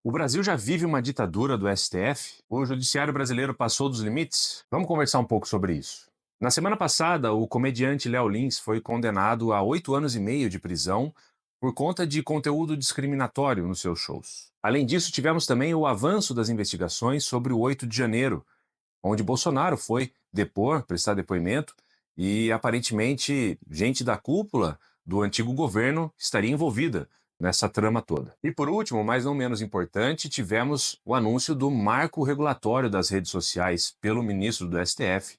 O Brasil já vive uma ditadura do STF? O judiciário brasileiro passou dos limites? Vamos conversar um pouco sobre isso. Na semana passada, o comediante Léo Lins foi condenado a 8 anos e meio de prisão por conta de conteúdo discriminatório nos seus shows. Além disso, tivemos também o avanço das investigações sobre o 8 de janeiro, onde Bolsonaro foi depor, prestar depoimento, e aparentemente gente da cúpula do antigo governo estaria envolvida nessa trama toda. E por último, mas não menos importante, tivemos o anúncio do marco regulatório das redes sociais pelo ministro do STF,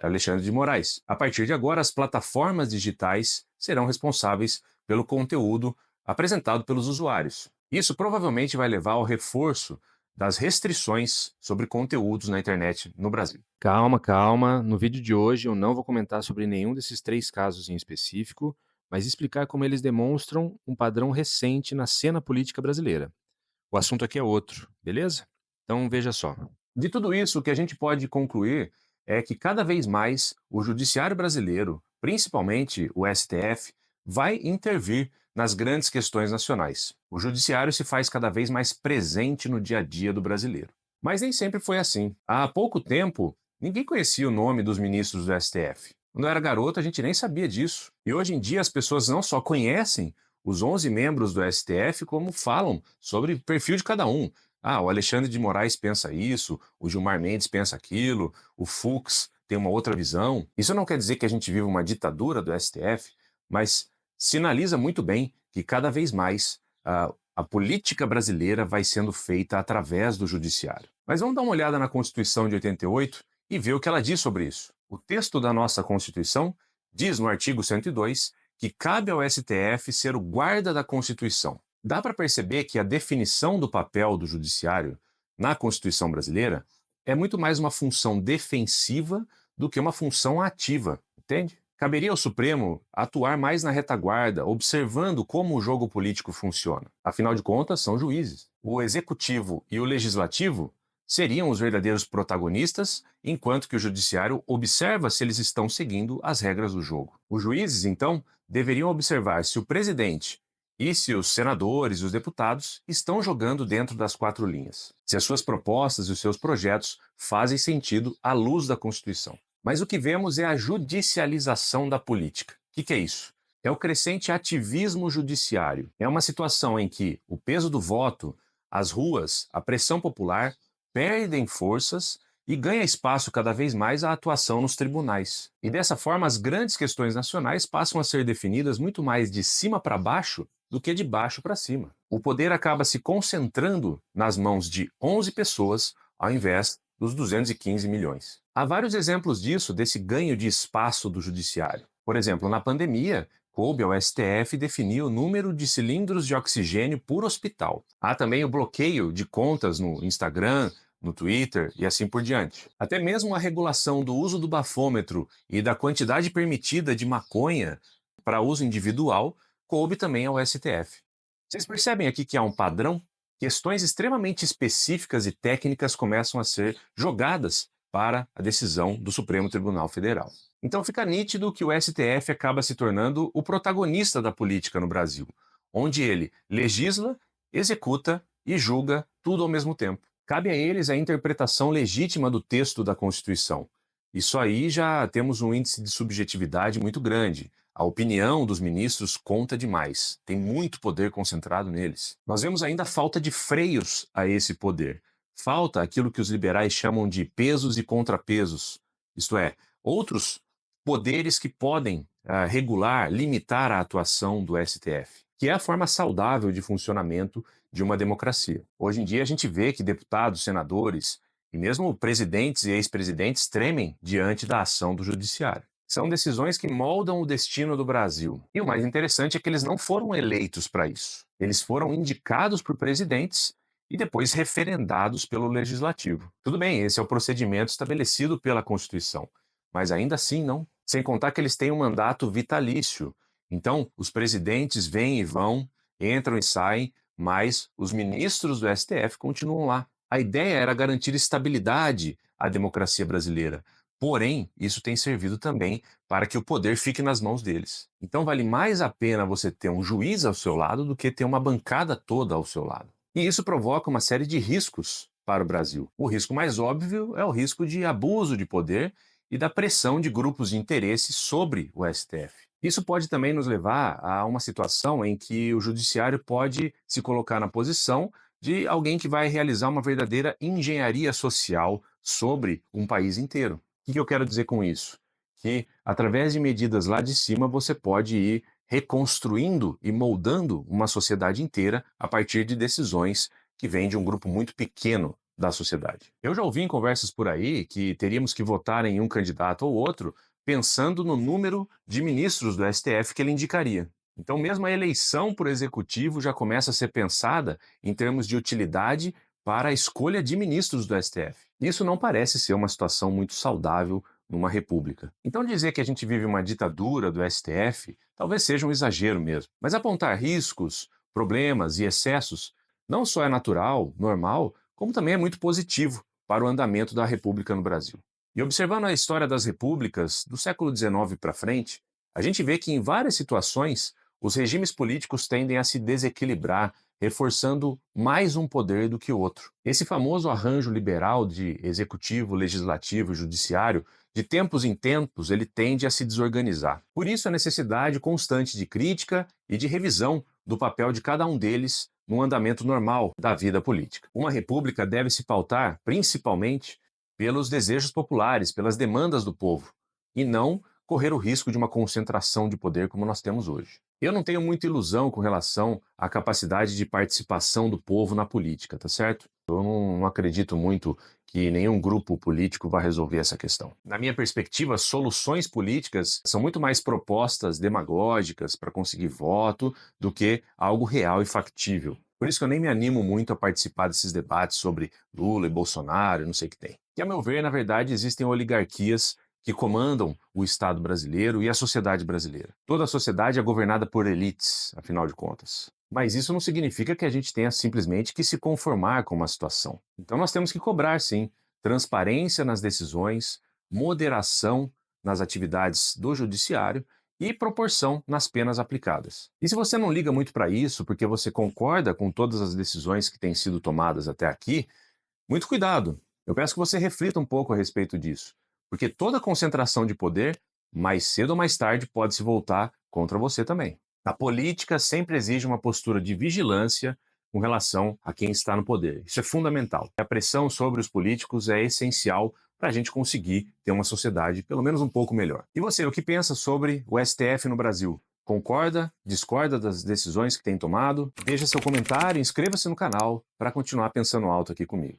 Alexandre de Moraes. A partir de agora, as plataformas digitais serão responsáveis pelo conteúdo apresentado pelos usuários. Isso provavelmente vai levar ao reforço das restrições sobre conteúdos na internet no Brasil. Calma, calma. No vídeo de hoje eu não vou comentar sobre nenhum desses três casos em específico, mas explicar como eles demonstram um padrão recente na cena política brasileira. O assunto aqui é outro, beleza? Então veja só. De tudo isso, o que a gente pode concluir é que cada vez mais o judiciário brasileiro, principalmente o STF, vai intervir nas grandes questões nacionais. O judiciário se faz cada vez mais presente no dia a dia do brasileiro. Mas nem sempre foi assim. Há pouco tempo, ninguém conhecia o nome dos ministros do STF. Quando eu era garoto, a gente nem sabia disso. E hoje em dia as pessoas não só conhecem os 11 membros do STF, como falam sobre o perfil de cada um. Ah, o Alexandre de Moraes pensa isso, o Gilmar Mendes pensa aquilo, o Fux tem uma outra visão. Isso não quer dizer que a gente vive uma ditadura do STF, mas sinaliza muito bem que cada vez mais a política brasileira vai sendo feita através do judiciário. Mas vamos dar uma olhada na Constituição de 88 e ver o que ela diz sobre isso. O texto da nossa Constituição diz no artigo 102 que cabe ao STF ser o guarda da Constituição. Dá para perceber que a definição do papel do judiciário na Constituição brasileira é muito mais uma função defensiva do que uma função ativa, entende? Caberia ao Supremo atuar mais na retaguarda, observando como o jogo político funciona. Afinal de contas, são juízes. O executivo e o legislativo seriam os verdadeiros protagonistas, enquanto que o judiciário observa se eles estão seguindo as regras do jogo. Os juízes, então, deveriam observar se o presidente e se os senadores e os deputados estão jogando dentro das quatro linhas, se as suas propostas e os seus projetos fazem sentido à luz da Constituição. Mas o que vemos é a judicialização da política. O que é isso? É o crescente ativismo judiciário. É uma situação em que o peso do voto, as ruas, a pressão popular perdem forças e ganha espaço cada vez mais a atuação nos tribunais. E dessa forma, as grandes questões nacionais passam a ser definidas muito mais de cima para baixo do que de baixo para cima. O poder acaba se concentrando nas mãos de 11 pessoas ao invés dos 215 milhões. Há vários exemplos disso, desse ganho de espaço do judiciário. Por exemplo, na pandemia, coube ao STF definir o número de cilindros de oxigênio por hospital. Há também o bloqueio de contas no Instagram, no Twitter e assim por diante. Até mesmo a regulação do uso do bafômetro e da quantidade permitida de maconha para uso individual coube também ao STF. Vocês percebem aqui que há um padrão? Questões extremamente específicas e técnicas começam a ser jogadas para a decisão do Supremo Tribunal Federal. Então fica nítido que o STF acaba se tornando o protagonista da política no Brasil, onde ele legisla, executa e julga tudo ao mesmo tempo. Cabe a eles a interpretação legítima do texto da Constituição. Isso aí já temos um índice de subjetividade muito grande. A opinião dos ministros conta demais. Tem muito poder concentrado neles. Nós vemos ainda a falta de freios a esse poder. Falta aquilo que os liberais chamam de pesos e contrapesos. Isto é, outros poderes que podem regular, limitar a atuação do STF, que é a forma saudável de funcionamento de uma democracia. Hoje em dia a gente vê que deputados, senadores e mesmo presidentes e ex-presidentes tremem diante da ação do judiciário. São decisões que moldam o destino do Brasil. E o mais interessante é que eles não foram eleitos para isso. Eles foram indicados por presidentes e depois referendados pelo legislativo. Tudo bem, esse é o procedimento estabelecido pela Constituição, mas ainda assim não. Sem contar que eles têm um mandato vitalício. Então, os presidentes vêm e vão, entram e saem, mas os ministros do STF continuam lá. A ideia era garantir estabilidade à democracia brasileira. Porém, isso tem servido também para que o poder fique nas mãos deles. Então, vale mais a pena você ter um juiz ao seu lado do que ter uma bancada toda ao seu lado. E isso provoca uma série de riscos para o Brasil. O risco mais óbvio é o risco de abuso de poder e da pressão de grupos de interesse sobre o STF. Isso pode também nos levar a uma situação em que o judiciário pode se colocar na posição de alguém que vai realizar uma verdadeira engenharia social sobre um país inteiro. O que eu quero dizer com isso? Que, através de medidas lá de cima, você pode ir reconstruindo e moldando uma sociedade inteira a partir de decisões que vêm de um grupo muito pequeno da sociedade. Eu já ouvi em conversas por aí que teríamos que votar em um candidato ou outro pensando no número de ministros do STF que ele indicaria. Então, mesmo a eleição por executivo já começa a ser pensada em termos de utilidade para a escolha de ministros do STF. Isso não parece ser uma situação muito saudável numa república. Então, dizer que a gente vive uma ditadura do STF talvez seja um exagero mesmo. Mas apontar riscos, problemas e excessos não só é natural, normal, como também é muito positivo para o andamento da república no Brasil. E observando a história das repúblicas do século XIX para frente, a gente vê que em várias situações os regimes políticos tendem a se desequilibrar, reforçando mais um poder do que o outro. Esse famoso arranjo liberal de executivo, legislativo e judiciário, de tempos em tempos, ele tende a se desorganizar. Por isso, a necessidade constante de crítica e de revisão do papel de cada um deles no andamento normal da vida política. Uma república deve se pautar, principalmente, pelos desejos populares, pelas demandas do povo, e não correr o risco de uma concentração de poder como nós temos hoje. Eu não tenho muita ilusão com relação à capacidade de participação do povo na política, tá certo? Eu não acredito muito que nenhum grupo político vai resolver essa questão. Na minha perspectiva, soluções políticas são muito mais propostas demagógicas para conseguir voto do que algo real e factível. Por isso que eu nem me animo muito a participar desses debates sobre Lula e Bolsonaro, não sei o que tem. E, a meu ver, na verdade, existem oligarquias que comandam o Estado brasileiro e a sociedade brasileira. Toda a sociedade é governada por elites, afinal de contas. Mas isso não significa que a gente tenha simplesmente que se conformar com uma situação. Então nós temos que cobrar, sim, transparência nas decisões, moderação nas atividades do judiciário e proporção nas penas aplicadas. E se você não liga muito para isso, porque você concorda com todas as decisões que têm sido tomadas até aqui, muito cuidado. Eu peço que você reflita um pouco a respeito disso, porque toda concentração de poder, mais cedo ou mais tarde, pode se voltar contra você também. A política sempre exige uma postura de vigilância com relação a quem está no poder. Isso é fundamental. A pressão sobre os políticos é essencial para a gente conseguir ter uma sociedade pelo menos um pouco melhor. E você, o que pensa sobre o STF no Brasil? Concorda? Discorda das decisões que tem tomado? Deixa seu comentário e inscreva-se no canal para continuar pensando alto aqui comigo.